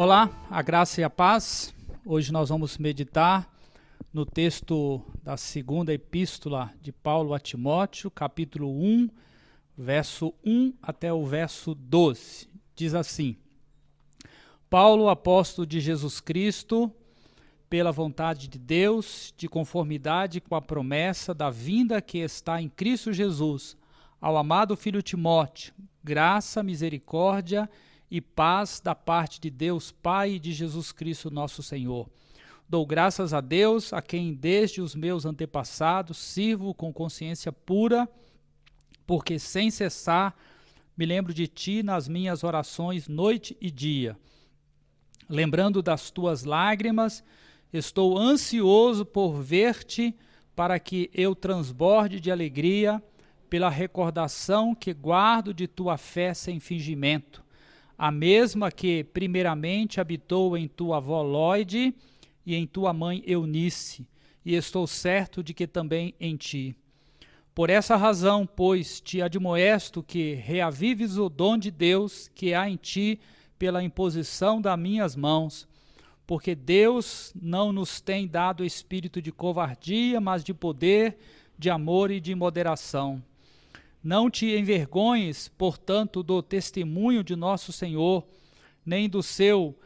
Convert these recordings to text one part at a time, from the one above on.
Olá, a graça e a paz. Hoje nós vamos meditar no texto da segunda epístola de Paulo a Timóteo, capítulo 1, verso 1 até o verso 12. Diz assim: Paulo, apóstolo de Jesus Cristo, pela vontade de Deus, de conformidade com a promessa da vinda que está em Cristo Jesus, ao amado filho Timóteo, graça, misericórdia e paz da parte de Deus Pai e de Jesus Cristo nosso Senhor. Dou graças a Deus, a quem desde os meus antepassados sirvo com consciência pura, porque sem cessar me lembro de ti nas minhas orações noite e dia. Lembrando das tuas lágrimas, estou ansioso por ver-te, para que eu transborde de alegria pela recordação que guardo de tua fé sem fingimento, a mesma que primeiramente habitou em tua avó Lóide e em tua mãe Eunice, e estou certo de que também em ti. Por essa razão, pois, te admoesto que reavives o dom de Deus que há em ti pela imposição das minhas mãos, porque Deus não nos tem dado espírito de covardia, mas de poder, de amor e de moderação. Não te envergonhes, portanto, do testemunho de nosso Senhor, nem do seu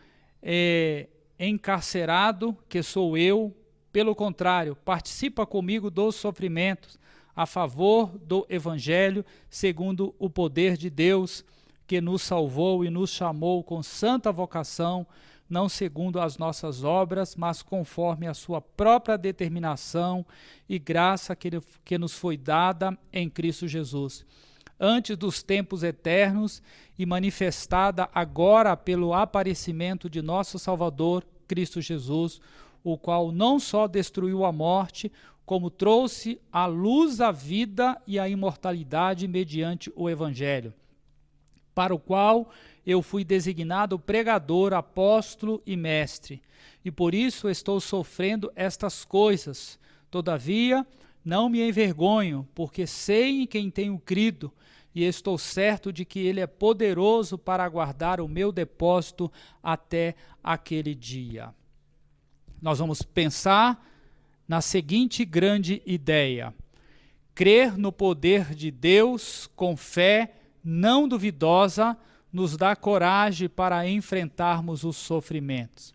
encarcerado, que sou eu. Pelo contrário, participa comigo dos sofrimentos, a favor do Evangelho, segundo o poder de Deus, que nos salvou e nos chamou com santa vocação, não segundo as nossas obras, mas conforme a sua própria determinação e graça que nos foi dada em Cristo Jesus, antes dos tempos eternos e manifestada agora pelo aparecimento de nosso Salvador, Cristo Jesus, o qual não só destruiu a morte, como trouxe à luz a vida e a imortalidade mediante o Evangelho, para o qual eu fui designado pregador, apóstolo e mestre, e por isso estou sofrendo estas coisas. Todavia, não me envergonho, porque sei em quem tenho crido, e estou certo de que ele é poderoso para guardar o meu depósito até aquele dia. Nós vamos pensar na seguinte grande ideia: crer no poder de Deus com fé não duvidosa nos dá coragem para enfrentarmos os sofrimentos.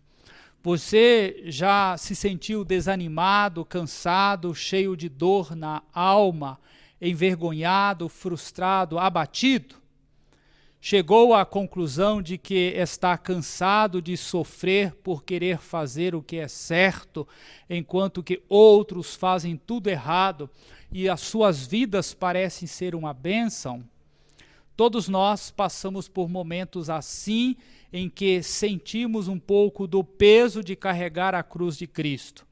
Você já se sentiu desanimado, cansado, cheio de dor na alma, envergonhado, frustrado, abatido? Chegou à conclusão de que está cansado de sofrer por querer fazer o que é certo, enquanto que outros fazem tudo errado e as suas vidas parecem ser uma bênção? Todos nós passamos por momentos assim, em que sentimos um pouco do peso de carregar a cruz de Cristo.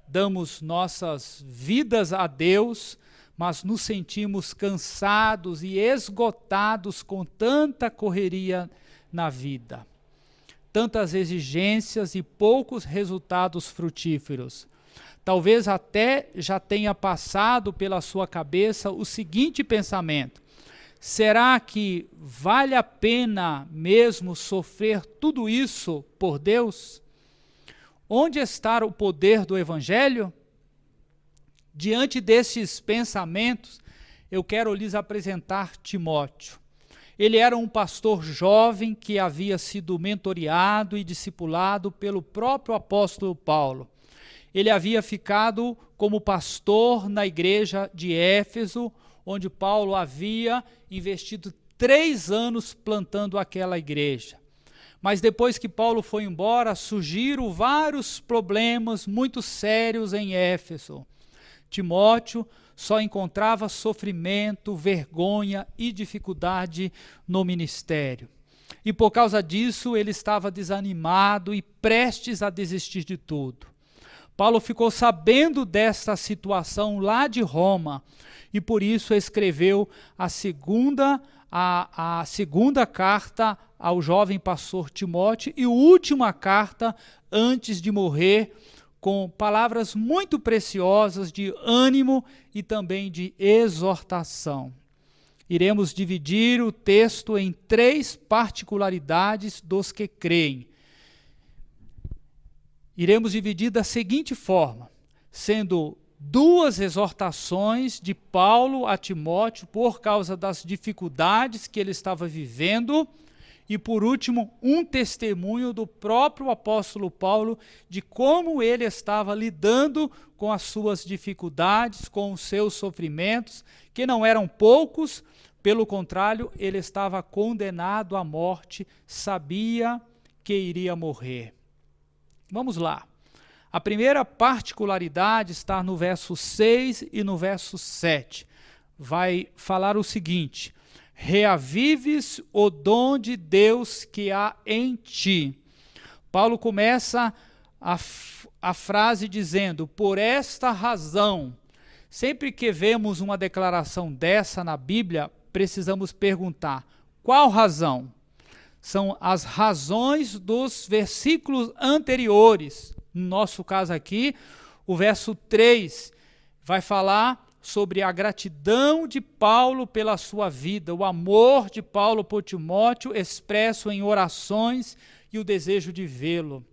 Damos nossas vidas a Deus, mas nos sentimos cansados e esgotados com tanta correria na vida, tantas exigências e poucos resultados frutíferos. Talvez até já tenha passado pela sua cabeça o seguinte pensamento: será que vale a pena mesmo sofrer tudo isso por Deus? Onde está o poder do Evangelho? Diante desses pensamentos, eu quero lhes apresentar Timóteo. Ele era um pastor jovem que havia sido mentoreado e discipulado pelo próprio apóstolo Paulo. Ele havia ficado como pastor na igreja de Éfeso, onde Paulo havia investido 3 anos plantando aquela igreja. Mas depois que Paulo foi embora, surgiram vários problemas muito sérios em Éfeso. Timóteo só encontrava sofrimento, vergonha e dificuldade no ministério. E por causa disso, ele estava desanimado e prestes a desistir de tudo. Paulo ficou sabendo dessa situação lá de Roma e por isso escreveu a segunda carta ao jovem pastor Timóteo e a última carta antes de morrer, com palavras muito preciosas de ânimo e também de exortação. Iremos dividir o texto em 3 particularidades dos que creem. iremos dividir da seguinte forma, sendo duas exortações de Paulo a Timóteo por causa das dificuldades que ele estava vivendo, e por último, um testemunho do próprio apóstolo Paulo de como ele estava lidando com as suas dificuldades, com os seus sofrimentos, que não eram poucos, pelo contrário, ele estava condenado à morte, sabia que iria morrer. Vamos lá. A primeira particularidade está no verso 6 e no verso 7. Vai falar o seguinte: reavives o dom de Deus que há em ti. Paulo começa a frase dizendo, por esta razão. Sempre que vemos uma declaração dessa na Bíblia, precisamos perguntar, qual razão? São as razões dos versículos anteriores. No nosso caso aqui, o verso 3 vai falar sobre a gratidão de Paulo pela sua vida, o amor de Paulo por Timóteo expresso em orações e o desejo de vê-lo.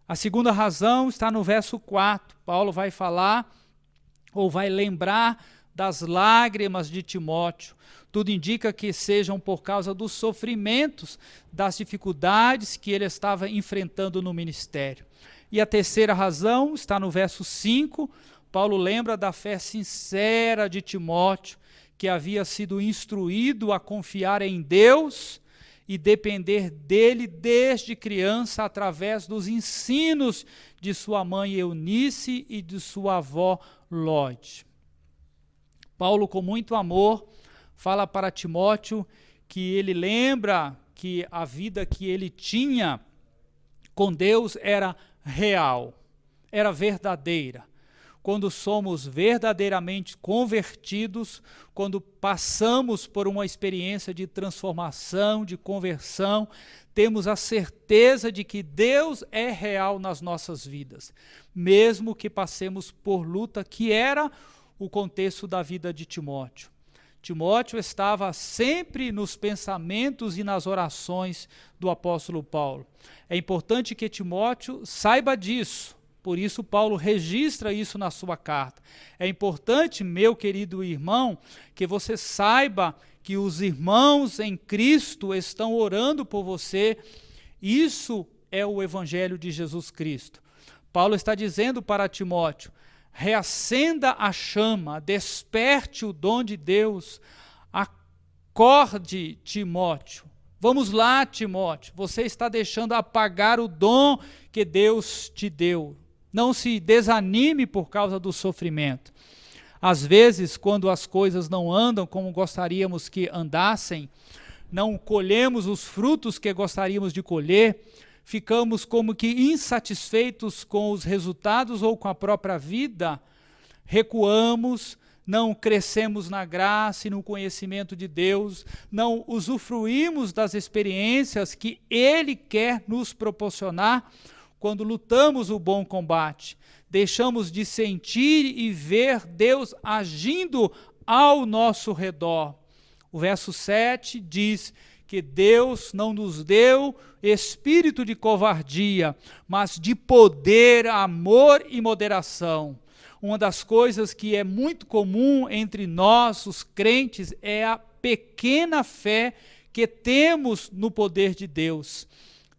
A segunda razão está no verso 4. Paulo vai falar ou vai lembrar das lágrimas de Timóteo. Tudo indica que sejam por causa dos sofrimentos, das dificuldades que ele estava enfrentando no ministério. E a terceira razão está no verso 5. Paulo lembra da fé sincera de Timóteo, que havia sido instruído a confiar em Deus e depender dele desde criança através dos ensinos de sua mãe Eunice e de sua avó Lóide. Paulo, com muito amor, fala para Timóteo que ele lembra que a vida que ele tinha com Deus era real, era verdadeira. Quando somos verdadeiramente convertidos, quando passamos por uma experiência de transformação, de conversão, temos a certeza de que Deus é real nas nossas vidas, mesmo que passemos por luta, que era o contexto da vida de Timóteo. Timóteo estava sempre nos pensamentos e nas orações do apóstolo Paulo. É importante que Timóteo saiba disso. Por isso, Paulo registra isso na sua carta. É importante, meu querido irmão, que você saiba que os irmãos em Cristo estão orando por você. Isso é o Evangelho de Jesus Cristo. Paulo está dizendo para Timóteo, reacenda a chama, desperte o dom de Deus, acorde, Timóteo. Vamos lá, Timóteo, você está deixando apagar o dom que Deus te deu. Não se desanime por causa do sofrimento. Às vezes, quando as coisas não andam como gostaríamos que andassem, não colhemos os frutos que gostaríamos de colher, ficamos como que insatisfeitos com os resultados ou com a própria vida, recuamos, não crescemos na graça e no conhecimento de Deus, não usufruímos das experiências que Ele quer nos proporcionar quando lutamos o bom combate. Deixamos de sentir e ver Deus agindo ao nosso redor. O verso 7 diz que Deus não nos deu espírito de covardia, mas de poder, amor e moderação. Uma das coisas que é muito comum entre nós, os crentes, é a pequena fé que temos no poder de Deus.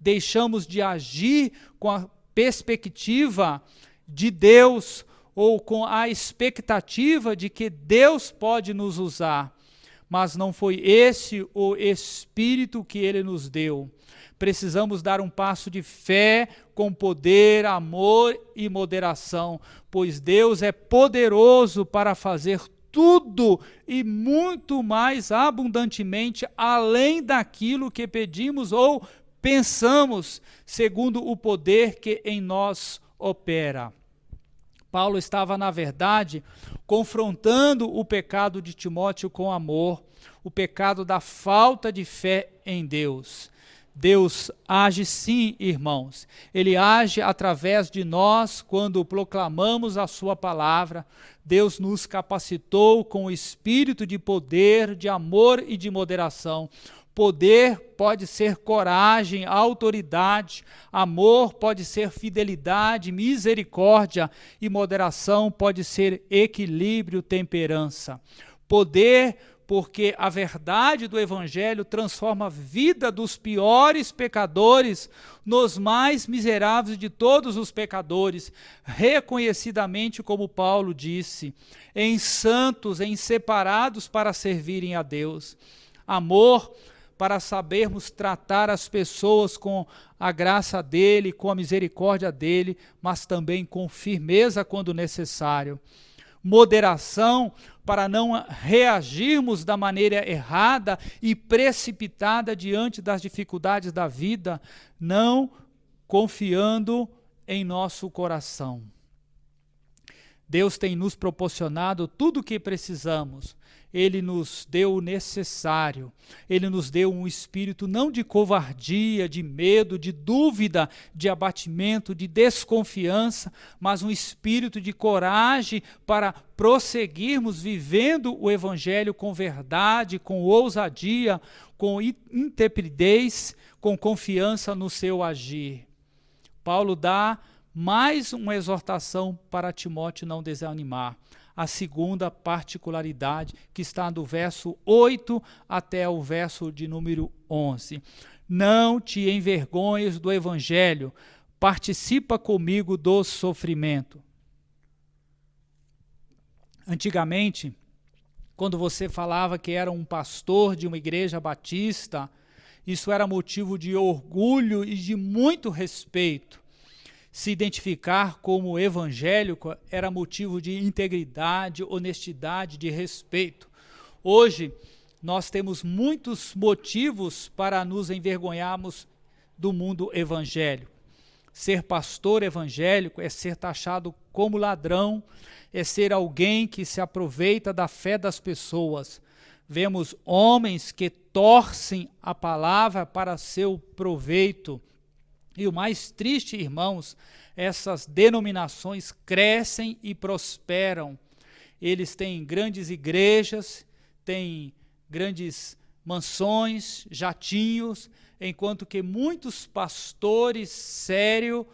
Deixamos de agir com a perspectiva de Deus ou com a expectativa de que Deus pode nos usar. Mas não foi esse o espírito que Ele nos deu. Precisamos dar um passo de fé com poder, amor e moderação, pois Deus é poderoso para fazer tudo e muito mais abundantemente além daquilo que pedimos ou pensamos, segundo o poder que em nós opera. Paulo estava, na verdade, confrontando o pecado de Timóteo com amor, o pecado da falta de fé em Deus. Deus age sim, irmãos. Ele age através de nós quando proclamamos a sua palavra. Deus nos capacitou com o espírito de poder, de amor e de moderação. Poder pode ser coragem, autoridade. Amor pode ser fidelidade, misericórdia. E moderação pode ser equilíbrio, temperança. Poder, porque a verdade do Evangelho transforma a vida dos piores pecadores nos mais miseráveis de todos os pecadores, reconhecidamente, como Paulo disse, em santos, em separados para servirem a Deus. Amor, para sabermos tratar as pessoas com a graça dele, com a misericórdia dele, mas também com firmeza quando necessário. Moderação, para não reagirmos da maneira errada e precipitada diante das dificuldades da vida, não confiando em nosso coração. Deus tem nos proporcionado tudo o que precisamos. Ele nos deu o necessário. Ele nos deu um espírito não de covardia, de medo, de dúvida, de abatimento, de desconfiança, mas um espírito de coragem para prosseguirmos vivendo o Evangelho com verdade, com ousadia, com intrepidez, com confiança no seu agir. Paulo dá mais uma exortação para Timóteo não desanimar. A segunda particularidade, que está do verso 8 até o verso de número 11. Não te envergonhes do Evangelho, participa comigo do sofrimento. Antigamente, quando você falava que era um pastor de uma igreja batista, isso era motivo de orgulho e de muito respeito. Se identificar como evangélico era motivo de integridade, honestidade, de respeito. Hoje, nós temos muitos motivos para nos envergonharmos do mundo evangélico. Ser pastor evangélico é ser taxado como ladrão, é ser alguém que se aproveita da fé das pessoas. Vemos homens que torcem a palavra para seu proveito. E o mais triste, irmãos, essas denominações crescem e prosperam. Eles têm grandes igrejas, têm grandes mansões, jatinhos, enquanto que muitos pastores sérios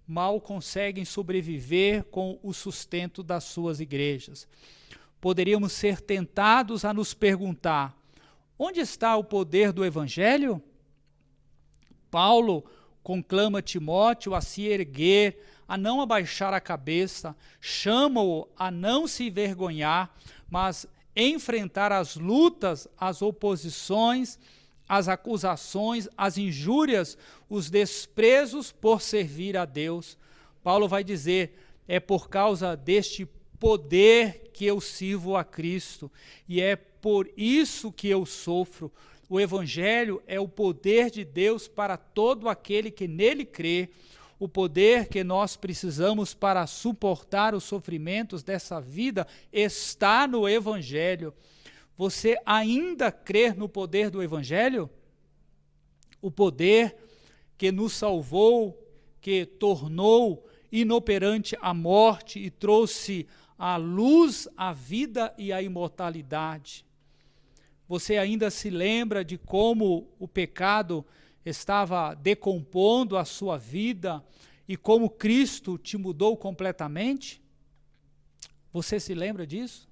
mal conseguem sobreviver com o sustento das suas igrejas. Poderíamos ser tentados a nos perguntar: onde está o poder do Evangelho? Paulo conclama Timóteo a se erguer, a não abaixar a cabeça, chama-o a não se envergonhar, mas enfrentar as lutas, as oposições, as acusações, as injúrias, os desprezos por servir a Deus. Paulo vai dizer: é por causa deste poder que eu sirvo a Cristo, e é por isso que eu sofro. O Evangelho é o poder de Deus para todo aquele que nele crê, o poder que nós precisamos para suportar os sofrimentos dessa vida está no Evangelho. Você ainda crê no poder do Evangelho? O poder que nos salvou, que tornou inoperante a morte e trouxe à luz a vida e a imortalidade. Você ainda se lembra de como o pecado estava decompondo a sua vida e como Cristo te mudou completamente? Você se lembra disso?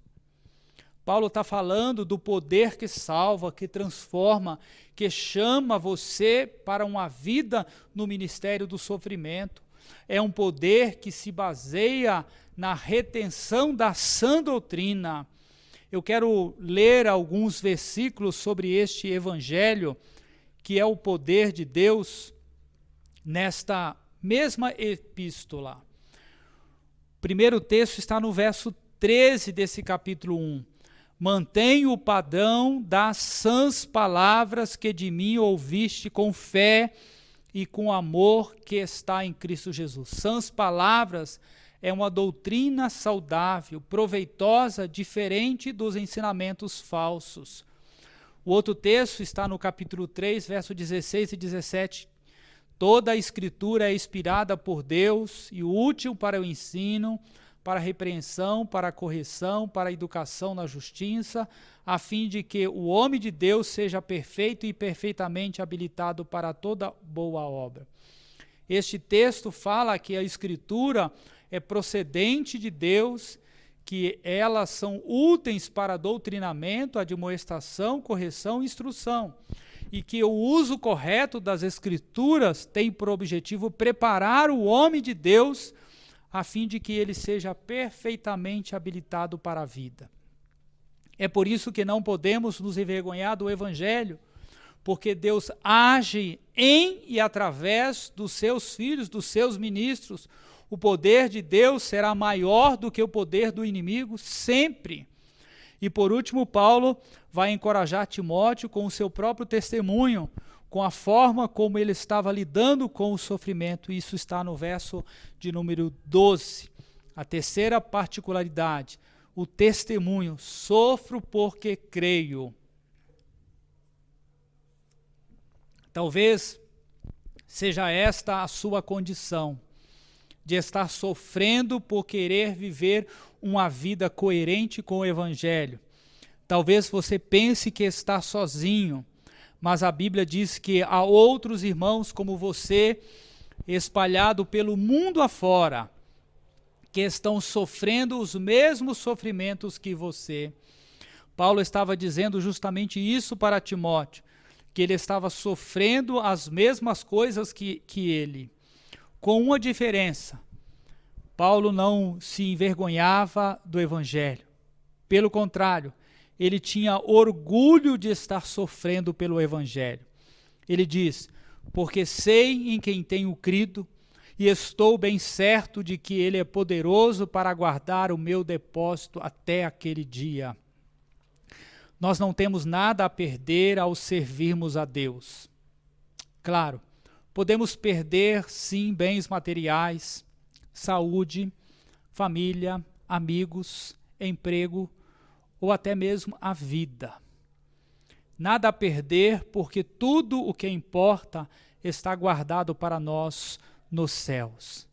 Paulo está falando do poder que salva, que transforma, que chama você para uma vida no ministério do sofrimento. É um poder que se baseia na retenção da sã doutrina. Eu quero ler alguns versículos sobre este evangelho, que é o poder de Deus, nesta mesma epístola. O primeiro texto está no verso 13 desse capítulo 1. Mantenha o padrão das sãs palavras que de mim ouviste com fé e com amor que está em Cristo Jesus. Sãs palavras é uma doutrina saudável, proveitosa, diferente dos ensinamentos falsos. O outro texto está no capítulo 3, verso 16 e 17. Toda a escritura é inspirada por Deus e útil para o ensino, para a repreensão, para a correção, para a educação na justiça, a fim de que o homem de Deus seja perfeito e perfeitamente habilitado para toda boa obra. Este texto fala que a Escritura é procedente de Deus, que elas são úteis para doutrinamento, admoestação, correção e instrução, e que o uso correto das Escrituras tem por objetivo preparar o homem de Deus a fim de que ele seja perfeitamente habilitado para a vida. É por isso que não podemos nos envergonhar do Evangelho, porque Deus age em e através dos seus filhos, dos seus ministros. O poder de Deus será maior do que o poder do inimigo, sempre. E por último, Paulo vai encorajar Timóteo com o seu próprio testemunho, com a forma como ele estava lidando com o sofrimento. Isso está no verso de número 12. A terceira particularidade, o testemunho: sofro porque creio. Talvez seja esta a sua condição, de estar sofrendo por querer viver uma vida coerente com o Evangelho. Talvez você pense que está sozinho, mas a Bíblia diz que há outros irmãos como você, espalhados pelo mundo afora, que estão sofrendo os mesmos sofrimentos que você. Paulo estava dizendo justamente isso para Timóteo, que ele estava sofrendo as mesmas coisas que ele, com uma diferença: Paulo não se envergonhava do Evangelho. Pelo contrário, ele tinha orgulho de estar sofrendo pelo Evangelho. Ele diz: porque sei em quem tenho crido, e estou bem certo de que ele é poderoso para guardar o meu depósito até aquele dia. Nós não temos nada a perder ao servirmos a Deus. Claro, podemos perder, sim, bens materiais, saúde, família, amigos, emprego ou até mesmo a vida. Nada a perder, porque tudo o que importa está guardado para nós nos céus.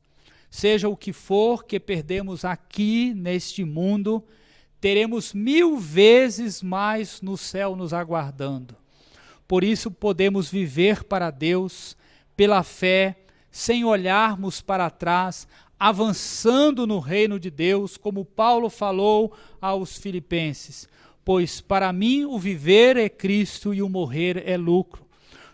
Seja o que for que perdemos aqui neste mundo, teremos 1000 vezes mais no céu nos aguardando. Por isso podemos viver para Deus, pela fé, sem olharmos para trás, avançando no reino de Deus, como Paulo falou aos Filipenses: pois para mim o viver é Cristo e o morrer é lucro.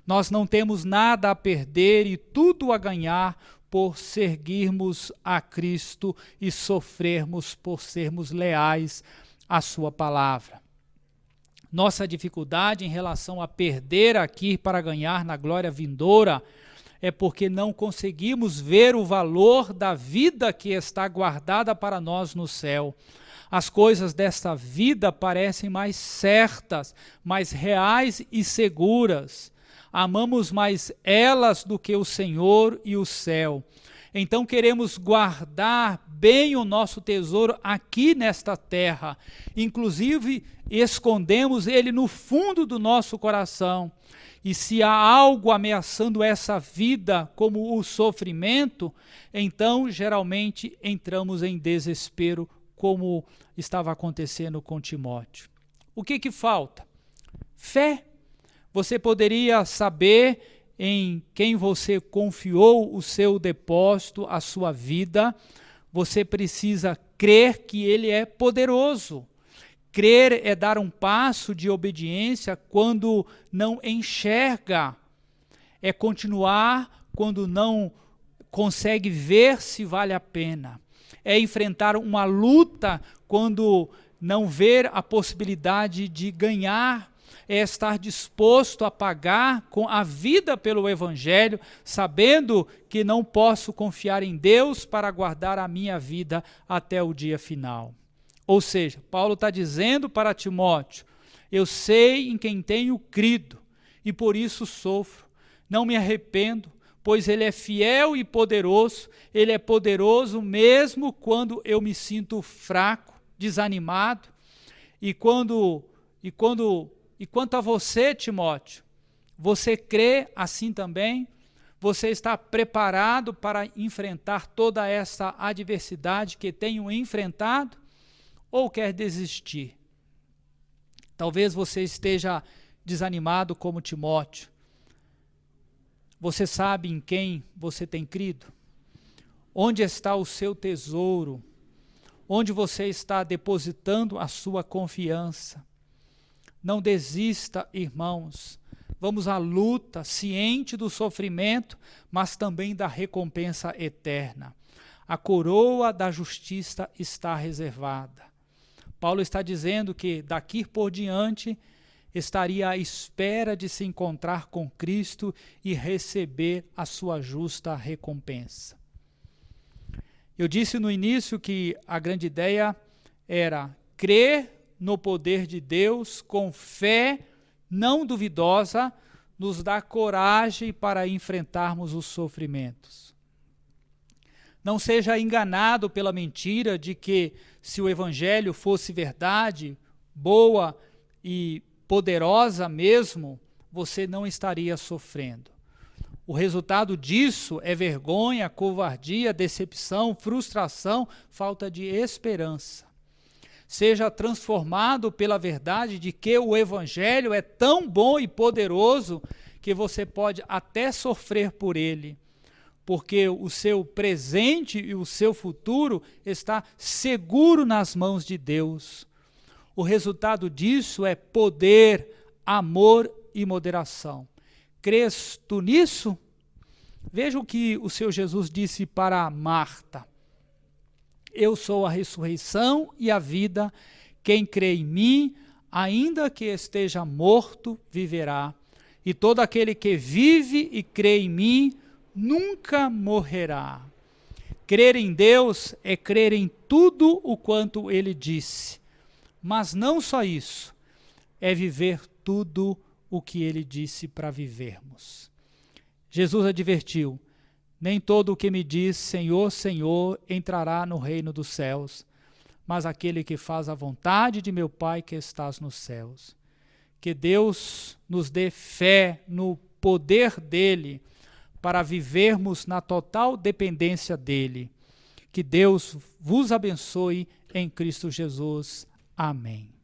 Nós não temos nada a perder e tudo a ganhar por seguirmos a Cristo e sofrermos por sermos leais à sua palavra. Nossa dificuldade em relação a perder aqui para ganhar na glória vindoura é porque não conseguimos ver o valor da vida que está guardada para nós no céu. As coisas desta vida parecem mais certas, mais reais e seguras. Amamos mais elas do que o Senhor e o céu. Então queremos guardar bem o nosso tesouro aqui nesta terra. Inclusive, escondemos ele no fundo do nosso coração. E se há algo ameaçando essa vida, como o sofrimento, então geralmente entramos em desespero, como estava acontecendo com Timóteo. O que falta? Fé. Você poderia saber em quem você confiou o seu depósito, a sua vida. Você precisa crer que ele é poderoso. Crer é dar um passo de obediência quando não enxerga. É continuar quando não consegue ver se vale a pena. É enfrentar uma luta quando não ver a possibilidade de ganhar. É estar disposto a pagar com a vida pelo Evangelho, sabendo que não posso confiar em Deus para guardar a minha vida até o dia final. Ou seja, Paulo está dizendo para Timóteo: eu sei em quem tenho crido e por isso sofro. Não me arrependo, pois ele é fiel e poderoso. Ele é poderoso mesmo quando eu me sinto fraco, desanimado. E quanto a você, Timóteo, você crê assim também? Você está preparado para enfrentar toda essa adversidade que tenho enfrentado ou quer desistir? Talvez você esteja desanimado como Timóteo. Você sabe em quem você tem crido? Onde está o seu tesouro? Onde você está depositando a sua confiança? Não desista, irmãos. Vamos à luta, ciente do sofrimento, mas também da recompensa eterna. A coroa da justiça está reservada. Paulo está dizendo que daqui por diante estaria à espera de se encontrar com Cristo e receber a sua justa recompensa. Eu disse no início que a grande ideia era crer no poder de Deus com fé não duvidosa, nos dá coragem para enfrentarmos os sofrimentos. Não seja enganado pela mentira de que, se o Evangelho fosse verdade, boa e poderosa mesmo, você não estaria sofrendo. O resultado disso é vergonha, covardia, decepção, frustração, falta de esperança. Seja transformado pela verdade de que o Evangelho é tão bom e poderoso que você pode até sofrer por ele, porque o seu presente e o seu futuro está seguro nas mãos de Deus. O resultado disso é poder, amor e moderação. Crês tu nisso? Veja o que o Senhor Jesus disse para Marta. Eu sou a ressurreição e a vida. Quem crê em mim, ainda que esteja morto, viverá. E todo aquele que vive e crê em mim, nunca morrerá. Crer em Deus é crer em tudo o quanto ele disse. Mas não só isso, é viver tudo o que ele disse para vivermos. Jesus advertiu: nem todo o que me diz Senhor, Senhor entrará no reino dos céus, mas aquele que faz a vontade de meu Pai que estás nos céus. Que Deus nos dê fé no poder dele para vivermos na total dependência dele. Que Deus vos abençoe em Cristo Jesus. Amém.